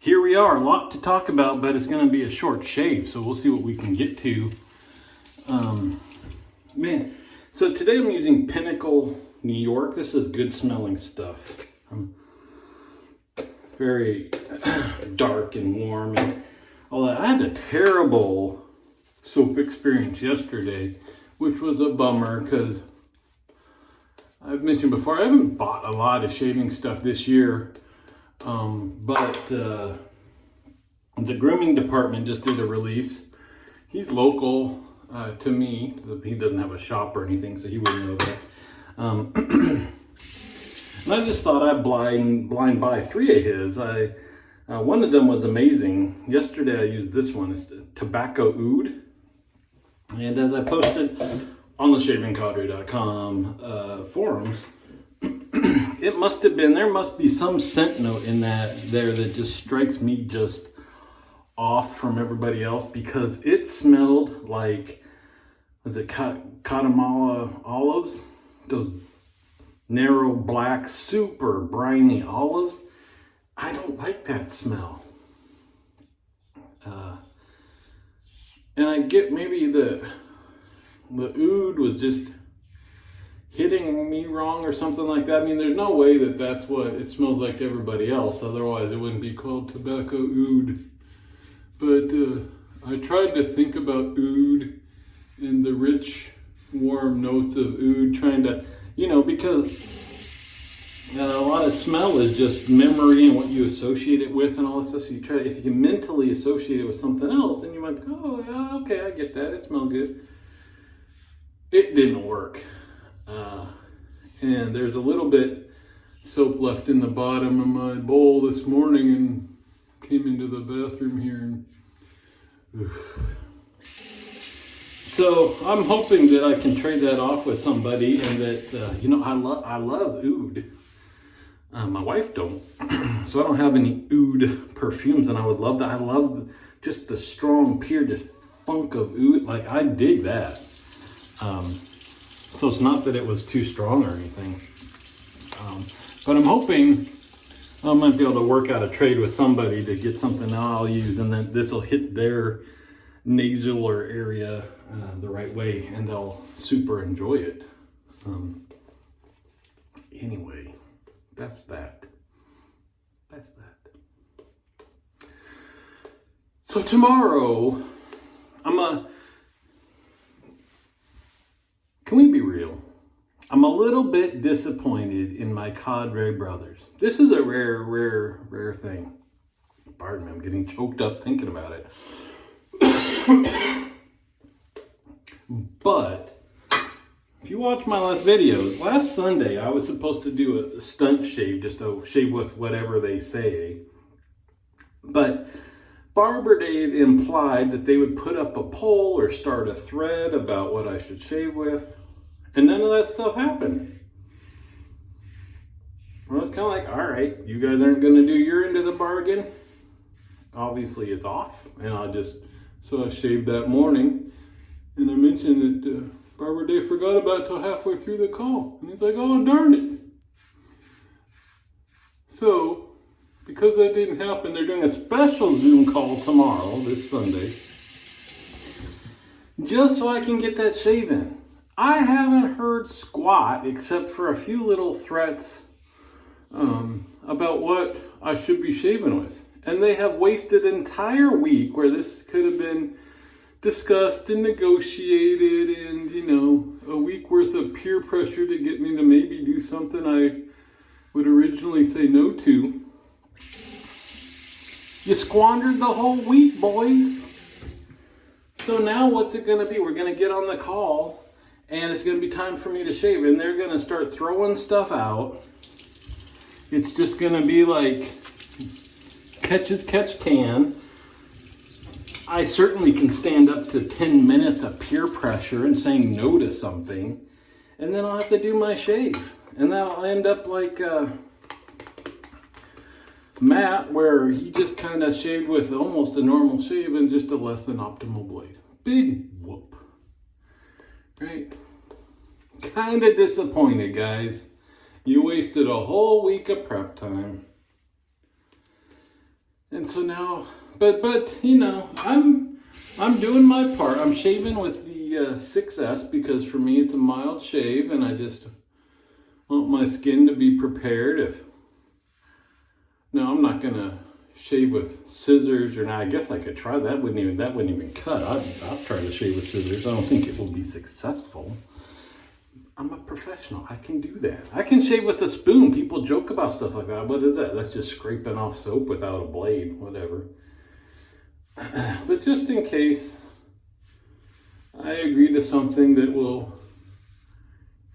here we are, a lot to talk about, but it's going to be a short shave, so we'll see what we can get to. Man, so today I'm using Pinnacle New York. This is good smelling stuff. Very dark and warm and all that. I had a terrible soap experience yesterday, which was a bummer because I've mentioned before, I haven't bought a lot of shaving stuff this year, but the grooming department just did a release. He's local to me. He doesn't have a shop or anything, so he wouldn't know that. And I just thought I'd blind buy 3 of his. One of them was amazing. Yesterday I used this one. It's Tobacco Oud. And as I posted on the shavingcadre.com forums, there must be some scent note in there that just strikes me just off from everybody else, because it smelled like, was it Guatemala olives? Those narrow black, super briny olives. I don't like that smell. And I get maybe the oud was just hitting me wrong or something like that. I mean, there's no way that that's what it smells like to everybody else. Otherwise, it wouldn't be called Tobacco Oud. But I tried to think about oud and the rich, warm notes of oud, trying to, because a lot of smell is just memory and what you associate it with and all this stuff. So you try to, if you can mentally associate it with something else, then you might go, oh, yeah, okay, I get that. It smells good. It didn't work. And there's a little bit soap left in the bottom of my bowl this morning, and came into the bathroom here and so I'm hoping that I can trade that off with somebody, and that I love oud. My wife don't, so I don't have any oud perfumes, and I would love that. I love just the strong, pure, just funk of oud. Like, I dig that. So it's not that it was too strong or anything, but I'm hoping I might be able to work out a trade with somebody to get something I'll use, and then this will hit their nasular area the right way, and they'll super enjoy it. Anyway, that's that. So tomorrow, can we be real? I'm a little bit disappointed in my Cadre brothers. This is a rare thing. Pardon me, I'm getting choked up thinking about it. But if you watch my last videos, last Sunday I was supposed to do a stunt shave, just a shave with whatever they say. But Barber Dave implied that they would put up a poll or start a thread about what I should shave with. And none of that stuff happened. Well, it's kind of like, all right, you guys aren't going to do your end of the bargain. Obviously, it's off. And so I shaved that morning. And I mentioned that Barber Dave forgot about it till halfway through the call. And he's like, oh, darn it. So, because that didn't happen, they're doing a special Zoom call tomorrow, this Sunday, just so I can get that shave in. I haven't heard squat except for a few little threats about what I should be shaving with. And they have wasted an entire week where this could have been discussed and negotiated, and, a week worth of peer pressure to get me to maybe do something I would originally say no to. You squandered the whole week, boys. So now what's it going to be? We're going to get on the call, and it's going to be time for me to shave, and they're going to start throwing stuff out. It's just going to be like catch as catch can. I certainly can stand up to 10 minutes of peer pressure and saying no to something, and then I'll have to do my shave. And that'll end up like Matt, where he just kind of shaved with almost a normal shave and just a less than optimal blade. Big whoop. Right? Kind of disappointed, guys. You wasted a whole week of prep time. And so now, but you know, I'm doing my part. I'm shaving with the 6S because for me it's a mild shave, and I just want my skin to be prepared. No, I'm not gonna shave with scissors, or now I guess I could try that. That wouldn't even cut. I'll try to shave with scissors. I don't think it will be successful. I'm a professional. I can do that. I can shave with a spoon. People joke about stuff like that. What is that? That's just scraping off soap without a blade. Whatever. But just in case I agree to something that will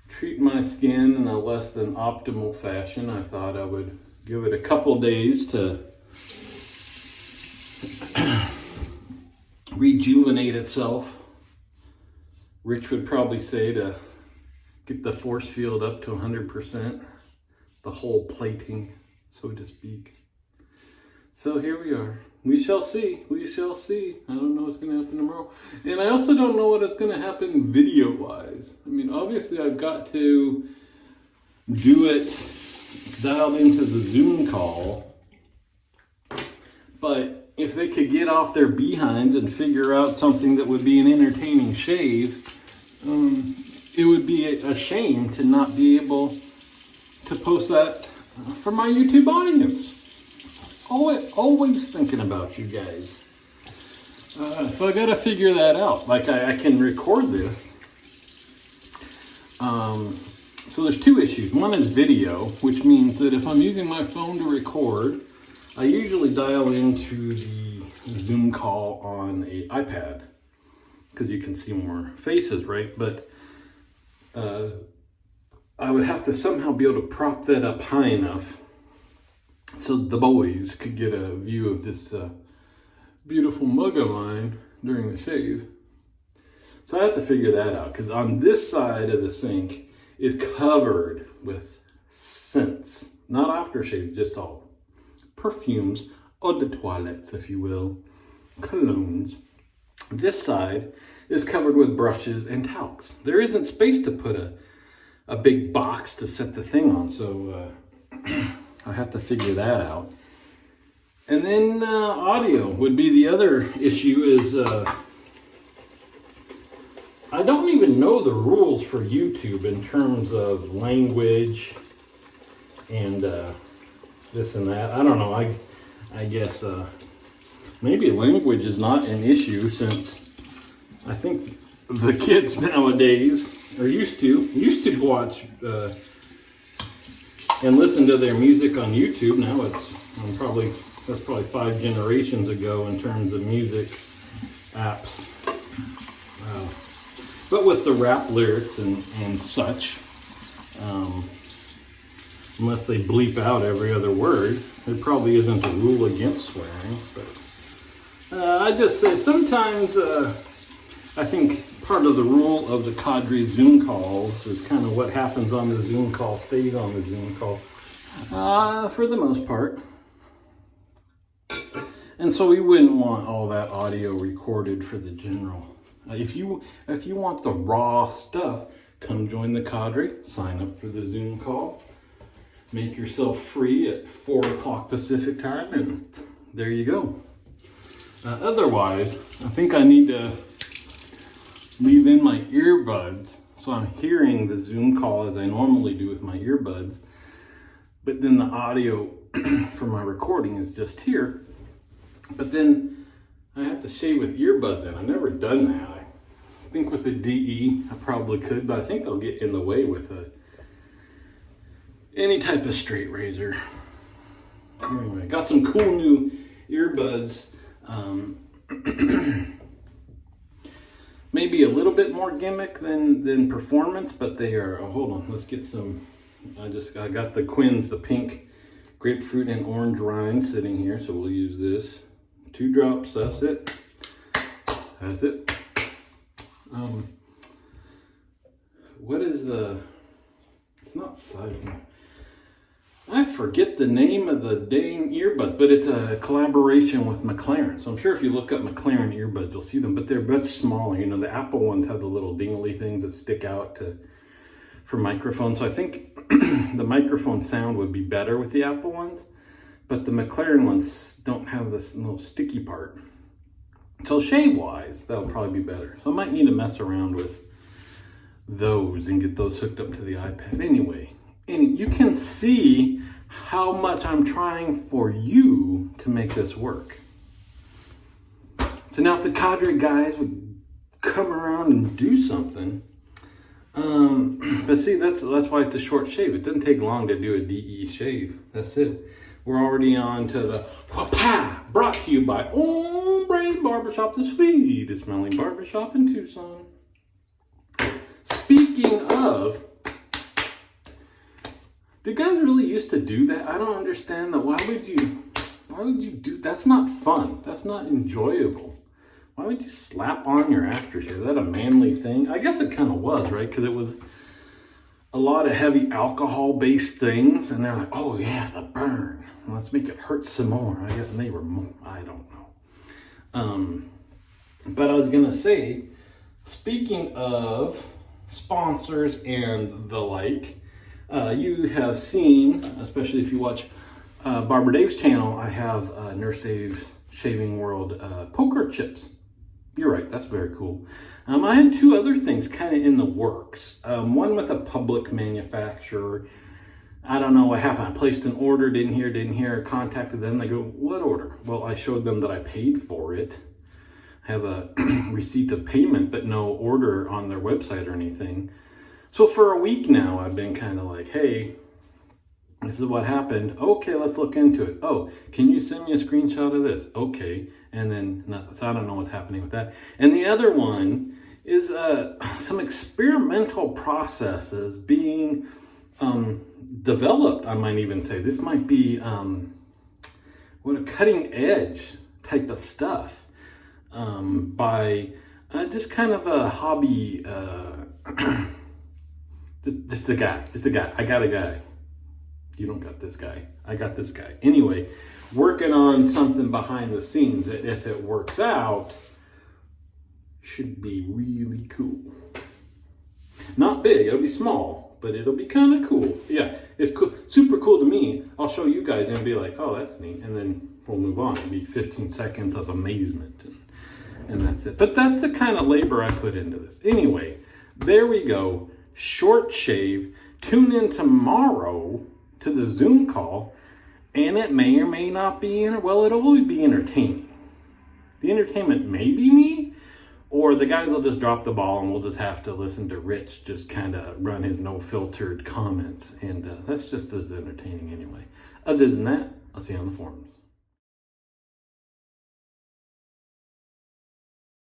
treat my skin in a less than optimal fashion, I thought I would give it a couple days to rejuvenate itself. Rich would probably say to get the force field up to 100%, the whole plating, so to speak. So here we are. We shall see. We shall see. I don't know what's going to happen tomorrow. And I also don't know what is going to happen video-wise. I mean, obviously I've got to do it dialed into the Zoom call. But if they could get off their behinds and figure out something that would be an entertaining shave, it would be a shame to not be able to post that for my YouTube audience. Always thinking about you guys. So I got to figure that out. Like I can record this. So there's two issues. One is video, which means that if I'm using my phone to record, I usually dial into the Zoom call on an iPad because you can see more faces, right? But I would have to somehow be able to prop that up high enough so the boys could get a view of this beautiful mug of mine during the shave. So I have to figure that out, because on this side of the sink is covered with scents. Not aftershave, just all perfumes, eau de toilettes, if you will, colognes. This side is covered with brushes and talcs. There isn't space to put a big box to set the thing on, so I have to figure that out. And then audio would be the other issue. Is I don't even know the rules for YouTube in terms of language and this and that. I don't know. I guess maybe language is not an issue, since I think the kids nowadays are used to watch and listen to their music on YouTube. Now that's probably 5 generations ago in terms of music apps. But with the rap lyrics and such, unless they bleep out every other word, there probably isn't a rule against swearing. But I just say sometimes I think part of the rule of the Cadre Zoom calls is kind of what happens on the Zoom call stays on the Zoom call, for the most part. And so we wouldn't want all that audio recorded for the general. If you want the raw stuff, come join the Cadre, sign up for the Zoom call, make yourself free at 4 o'clock Pacific time, and there you go. Otherwise, I think I need to leave in my earbuds so I'm hearing the Zoom call as I normally do with my earbuds, but then the audio for my recording is just here. But then I have to shave with earbuds in. I've never done that. I think with the DE I probably could, but I think they'll get in the way with any type of straight razor. Anyway, got some cool new earbuds. Maybe a little bit more gimmick than performance, but they are, hold on, let's get some. I got the Quins, the pink grapefruit and orange rind sitting here, so we'll use this. 2 drops, that's it. That's it. What is it's not size. I forget the name of the dang earbuds, but it's a collaboration with McLaren. So I'm sure if you look up McLaren earbuds, you'll see them, but they're much smaller. You know, the Apple ones have the little dingly things that stick out for microphones. So I think the microphone sound would be better with the Apple ones. but the McLaren ones don't have this little sticky part. So shave-wise, that'll probably be better. So I might need to mess around with those and get those hooked up to the iPad. Anyway, you can see how much I'm trying for you to make this work. So now if the cadre guys would come around and do something, but see, that's why it's a short shave. It doesn't take long to do a DE shave. That's it. We're already on to the Wapa, brought to you by Ombre Barbershop, the sweetest smelling barbershop in Tucson. Speaking of, did guys really used to do that? I don't understand that. Why would you do? That's not fun. That's not enjoyable. Why would you slap on your aftershave? Is that a manly thing? I guess it kind of was, right? Because it was a lot of heavy alcohol-based things, and they're like, "Oh yeah, the burn. Let's make it hurt some more." I guess they were. I don't know. But I was gonna say, speaking of sponsors and the like, you have seen, especially if you watch Barber Dave's channel, I have Nurse Dave's Shaving World poker chips. You're right, that's very cool. I had two other things kind of in the works. One with a public manufacturer. I don't know what happened. I placed an order, didn't hear, contacted them. They go, "What order?" Well, I showed them that I paid for it. I have a receipt of payment, but no order on their website or anything. So for a week now, I've been kind of like, "Hey, this is what happened. Okay, let's look into it. Oh, can you send me a screenshot of this?" Okay. And then, so I don't know what's happening with that. And the other one is some experimental processes being developed, I might even say. This might be what a cutting edge type of stuff by just kind of a hobby, just a guy. I got a guy. You don't got this guy. I got this guy. Anyway, working on something behind the scenes that, if it works out, should be really cool. Not big, it'll be small, but it'll be kind of cool. Yeah, it's cool, super cool to me. I'll show you guys and be like, "Oh, that's neat," and then we'll move on. It'll be 15 seconds of amazement, and that's it. But that's the kind of labor I put into this. Anyway, there we go. Short shave. Tune in tomorrow to the Zoom call, and it may or may not be, well, it'll always be entertaining. The entertainment may be me, or the guys will just drop the ball and we'll just have to listen to Rich just kind of run his no-filtered comments, and that's just as entertaining anyway. Other than that, I'll see you on the forums.